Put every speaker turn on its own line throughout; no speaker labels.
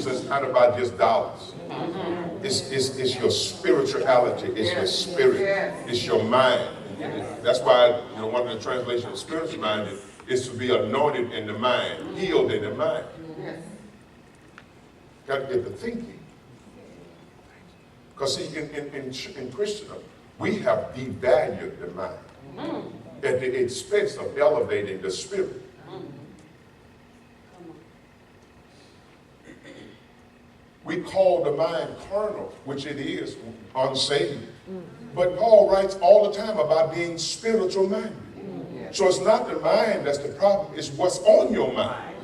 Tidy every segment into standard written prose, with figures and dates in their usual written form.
is not about just dollars. It's your spirituality. It's your spirit. It's your mind. That's why one of the translations of spiritual minded is to be anointed in the mind, healed in the mind. Got to get the thinking. Because see, in Christendom, we have devalued the mind at the expense of elevating the spirit. We call the mind carnal, which it is, unsaved. But Paul writes all the time about being spiritual minded. So it's not the mind that's the problem, it's what's on your mind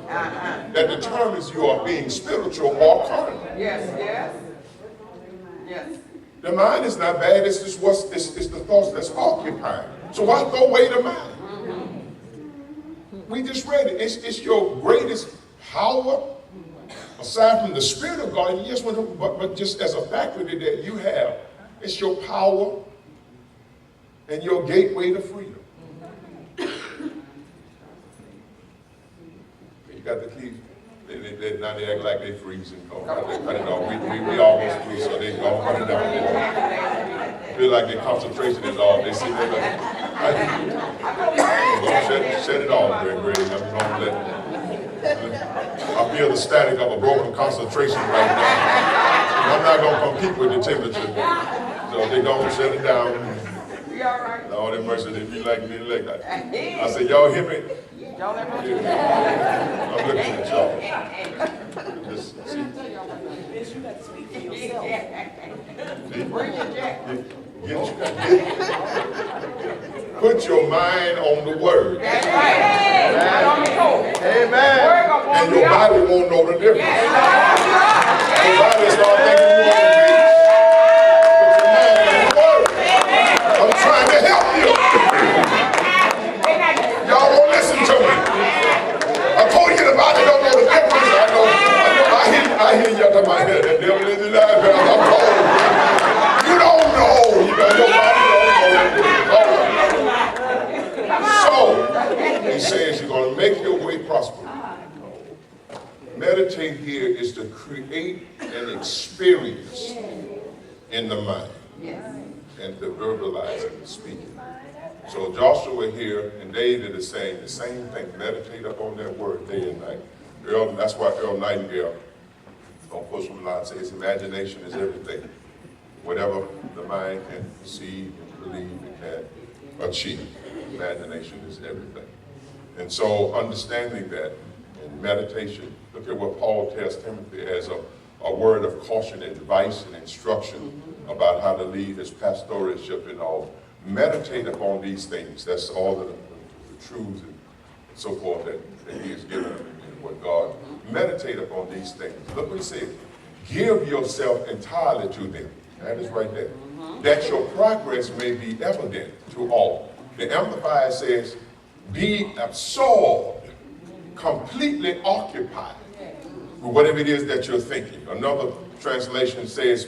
that determines you are being spiritual or carnal.
Yes.
The mind is not bad, it's just it's the thoughts that's occupying. So why throw away the mind? We just read it. It's your greatest power. Aside from the Spirit of God, yes, but just as a faculty that you have, it's your power and your gateway to freedom. You got the keys. Now they act like they freezing. We almost through, so they go cut it down. Feel like their concentration is off. They see shut it off, Greg. I feel the static of a broken concentration right now. I'm not going to compete with the temperature. So they don't shut it down. Lord have mercy, they be like me like that. I said, y'all hear me? I'm looking at y'all. Just see. Put your mind on the word.
That's right.
Amen. And your body won't know the difference. Your body start thinking you on the beach. Put your mind on the word. I'm trying to help you. Y'all won't listen to me. I told you the body don't know the difference. I hear you talking about that. The devil is alive. I'm told. You don't know. Your body don't know. So, he says you're going to make your way prosperous. Meditate here is to create an experience in the mind and to verbalize it and speak it. So Joshua here and David is saying the same thing. Meditate upon that word day and night. That's why Earl Nightingale on Push From Line says imagination is everything. Whatever the mind can perceive and believe it can achieve. Imagination is everything. And so understanding that in meditation, look at what Paul tells Timothy as a word of caution, advice, and instruction about how to lead his pastoralship and all. Meditate upon these things. That's all the truths and so forth that he has given in what God. Meditate upon these things. Look what he said. Give yourself entirely to them. That is right there. That your progress may be evident to all. The Amplified says, be absorbed, completely occupied with whatever it is that you're thinking. Another translation says,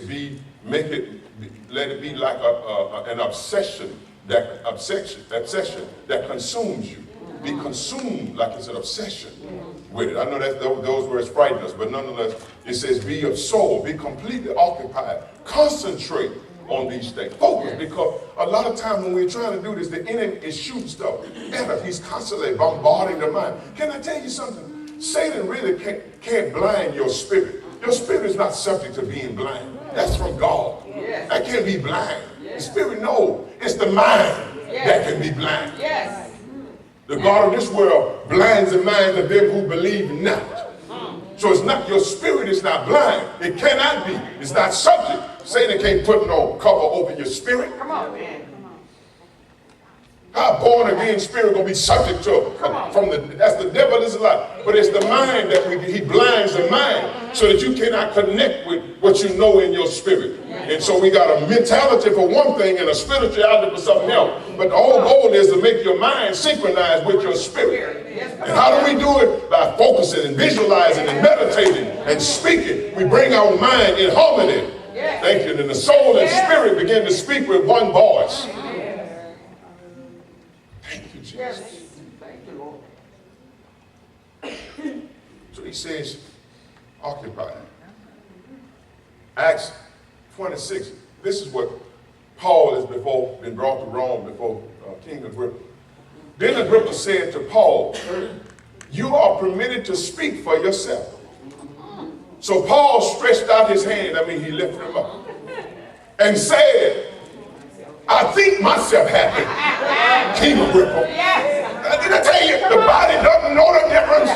let it be like an obsession that consumes you. Be consumed like it's an obsession with it. I know that those words frighten us, but nonetheless, it says be absorbed, be completely occupied, concentrate on these things. Focus, because a lot of times when we're trying to do this, the enemy is shooting stuff at us. He's constantly bombarding the mind. Can I tell you something? Satan really can't blind your spirit. Your spirit is not subject to being blind. That's from God. Yes. That can't be blind. Yes. The spirit knows. It's the mind that can be blind. Yes. The God of this world blinds the minds of them who believe not. So it's not, your spirit is not blind. It cannot be. It's not subject. Satan can't put no cover over your spirit. Come on, man. How born again spirit gonna be subject to that's the devil is a lie. But it's the mind that he blinds the mind so that you cannot connect with what you know in your spirit. And so we got a mentality for one thing and a spirituality for something else. But the whole goal is to make your mind synchronized with your spirit. And how do we do it? By focusing and visualizing and meditating and speaking. We bring our mind in harmony. Thank you. And the soul and spirit begin to speak with one voice. Thank you, Jesus. Thank you, Lord. So he says, occupy. Acts 26. This is what Paul has been brought to Rome before King Agrippa. Then Agrippa said to Paul, you are permitted to speak for yourself. So Paul stretched out his hand, he lifted him up, and said, I think myself happy, King Agrippa. Did I tell you, the body doesn't know the difference.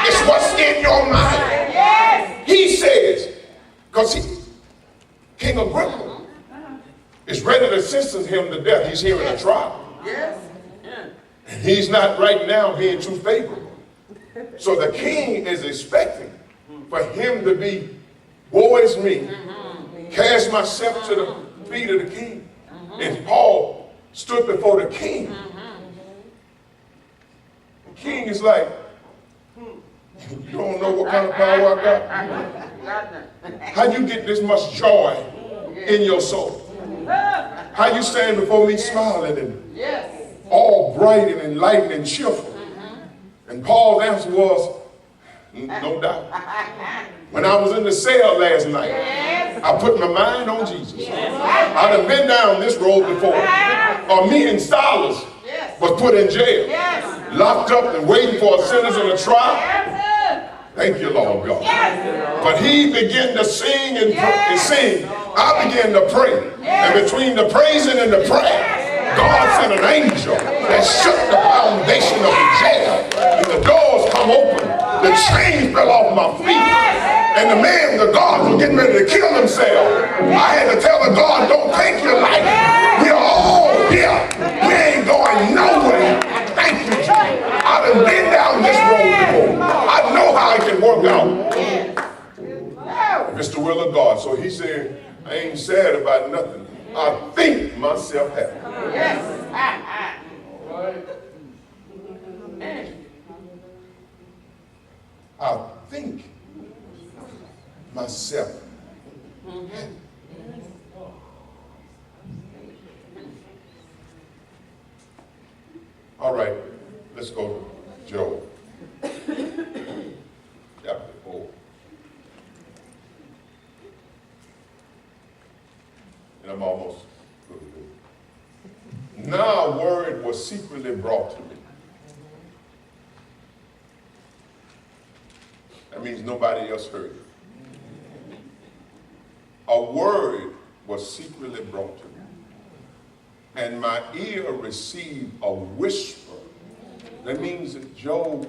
It's what's in your mind. He says, because King Agrippa is ready to sentence him to death. He's hearing a trial. And he's not right now being too favorable. So the king is expecting for him to be, woe is me, cast myself to the feet of the king. And Paul stood before the king. The king is like, you don't know what kind of power I got? How you get this much joy in your soul? How you stand before me smiling and all bright and enlightened and cheerful? And Paul's answer was, no doubt. When I was in the cell last night, I put my mind on Jesus. I'd have been down this road before. Or me and Silas was put in jail, locked up and waiting for a sentence and a trial. Thank you, Lord God. But he began to sing and sing. I began to pray. And between the praising and the prayer, God sent an angel that shook the foundation of the jail. And the doors come open. The chains fell off my feet. And the man, the guards were getting ready to kill themselves. I had to tell the guard, don't take your life. We are all here. We ain't going nowhere. Thank you, Jesus. I've been down this road before. I know how it can work out. Mr. Will of God. So he said, I ain't sad about nothing. I think myself happy. I think myself happy. All right, let's go to Job. Chapter 4. And I'm almost through. Now a word was secretly brought to me. That means nobody else heard it. A word was secretly brought to me. And my ear received a whisper. That means that Job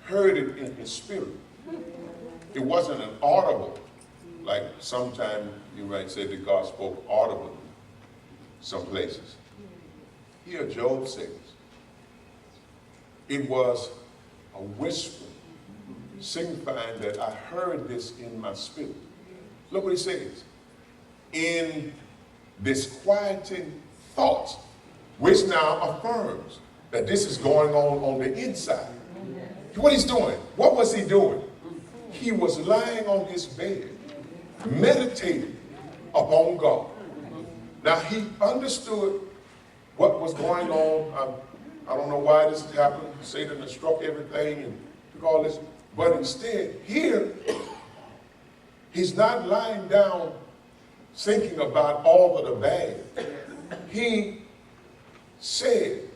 heard it in his spirit. It wasn't an audible, like sometimes you might say that God spoke audibly some places. Here Job says, it was a whisper, signifying that I heard this in my spirit. Look what he says. In disquieting thoughts, which now affirms that this is going on the inside. What he's doing, what was he doing? He was lying on his bed, meditating upon God. Now he understood what was going on. I don't know why this happened. Satan has struck everything and took all this. But instead, here, he's not lying down thinking about all of the bad. He said,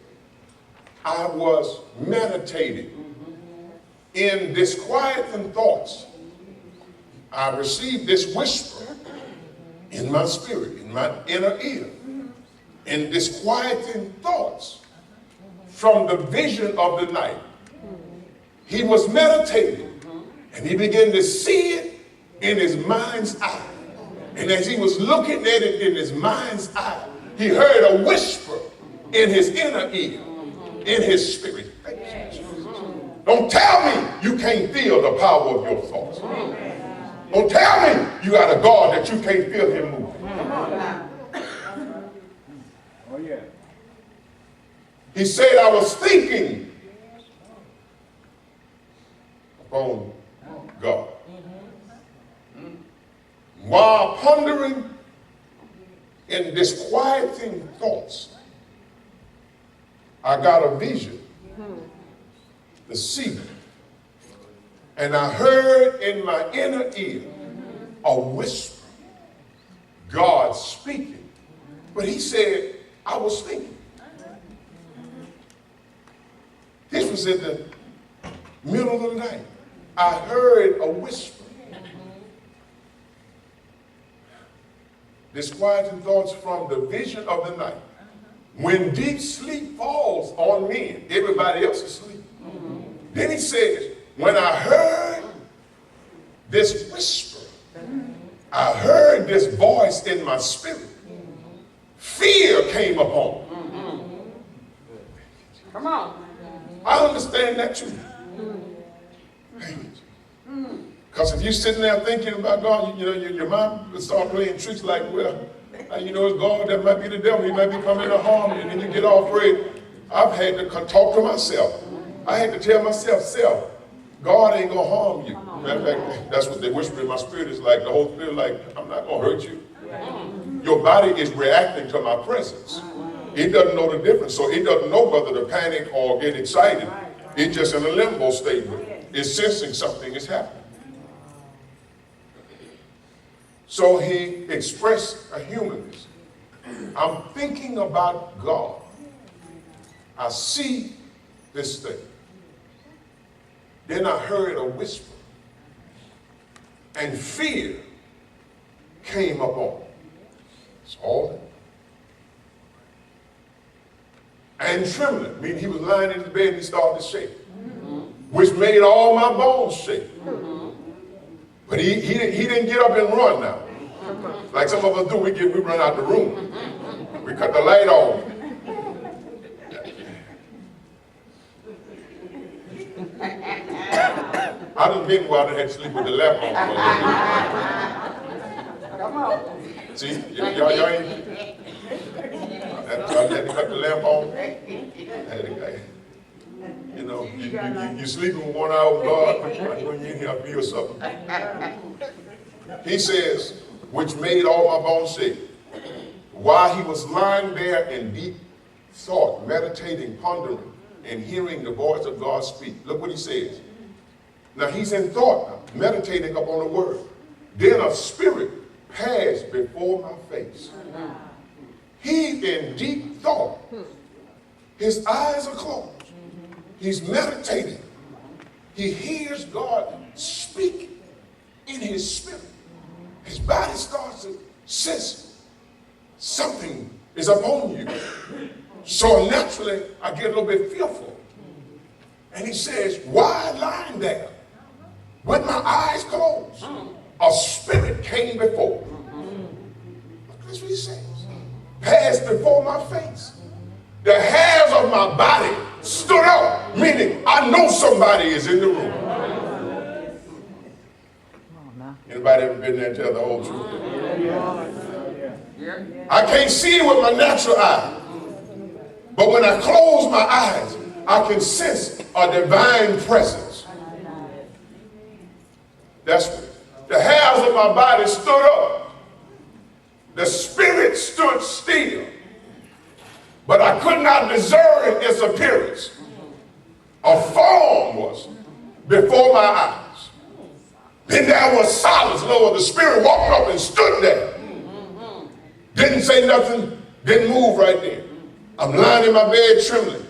I was meditating in disquieting thoughts. I received this whisper in my spirit, in my inner ear, in disquieting thoughts from the vision of the night. He was meditating, and he began to see it in his mind's eye. And as he was looking at it in his mind's eye, he heard a whisper in his inner ear, in his spirit. Don't tell me you can't feel the power of your thoughts. Don't tell me you got a God that you can't feel him moving. Oh, yeah. He said, I was thinking upon God. While pondering in disquieting thoughts, I got a vision to see. And I heard in my inner ear a whisper. God speaking. But he said, I was thinking. This was in the middle of the night. I heard a whisper. Disquieting thoughts from the vision of the night. When deep sleep falls on men, everybody else is asleep. Then he says, when I heard this whisper, I heard this voice in my spirit. Fear came upon me.
Come on.
I understand that too. Because if you're sitting there thinking about God, your mind will start playing tricks like, well, it's God, that might be the devil, he might be coming to harm you, and then you get all afraid. I've had to talk to myself. I had to tell myself, self, God ain't gonna harm you. Matter of fact, that's what they whisper in my spirit is like, the Holy Spirit like, I'm not gonna hurt you. Your body is reacting to my presence. It doesn't know the difference, so it doesn't know whether to panic or get excited. It's just in a limbo state. It's sensing something is happening. So he expressed a humanness. I'm thinking about God. I see this thing. Then I heard a whisper. And fear came upon me. That's all. And trembling, meaning he was lying in his bed and he started to shake. Which made all my bones shake. But he didn't get up and run now. Like some of us do, we run out the room. We cut the light off. I done been where I had to sleep with the lamp on.
Come on.
See, y'all ain't. I had to cut the lamp on. You sleeping with one eye open, God, when you in here, I feel something. He says, which made all my bones shake. While he was lying there in deep thought, meditating, pondering, and hearing the voice of God speak. Look what he says. Now he's in thought now, meditating upon the word. Then a spirit passed before my face. He's in deep thought. His eyes are closed. He's meditating. He hears God speak in his spirit. His body starts to sense something is upon you. So naturally, I get a little bit fearful. And he says, why lying there with my eyes closed? A spirit came before. That's what he says. Passed before my face. The hairs of my body stood up, meaning I know somebody is in the room. Anybody ever been there and tell the whole truth? I can't see it with my natural eye. But when I close my eyes, I can sense a divine presence. That's what the hairs of my body stood up. The spirit stood still. But I could not discern its appearance. A form was before my eyes. Then there was silence. Lord, the spirit walked up and stood there. Didn't say nothing, didn't move right there. I'm lying in my bed trembling.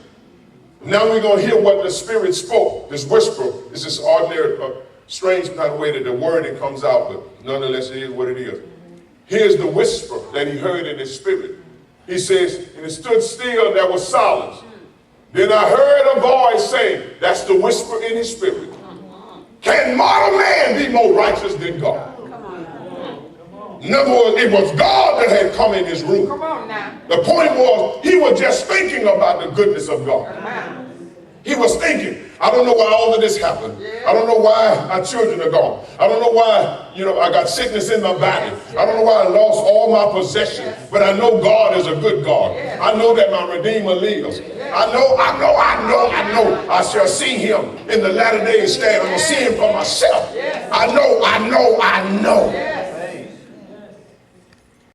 Now we're going to hear what the spirit spoke. This whisper is this ordinary, strange kind of way that the wording comes out, but nonetheless it is what it is. Here's the whisper that he heard in his spirit. He says, and it stood still, there was silence. Then I heard a voice saying, that's the whisper in his spirit. Can mortal man be more righteous than God? In other words, it was God that had come in his room.
Come on now.
The point was, he was just thinking about the goodness of God. He was thinking, I don't know why all of this happened. I don't know why our children are gone. I don't know why, I got sickness in my body. I don't know why I lost all my possessions. But I know God is a good God. I know that my Redeemer lives. I know. I shall see him in the latter days stand. I'm going to see him for myself. I know.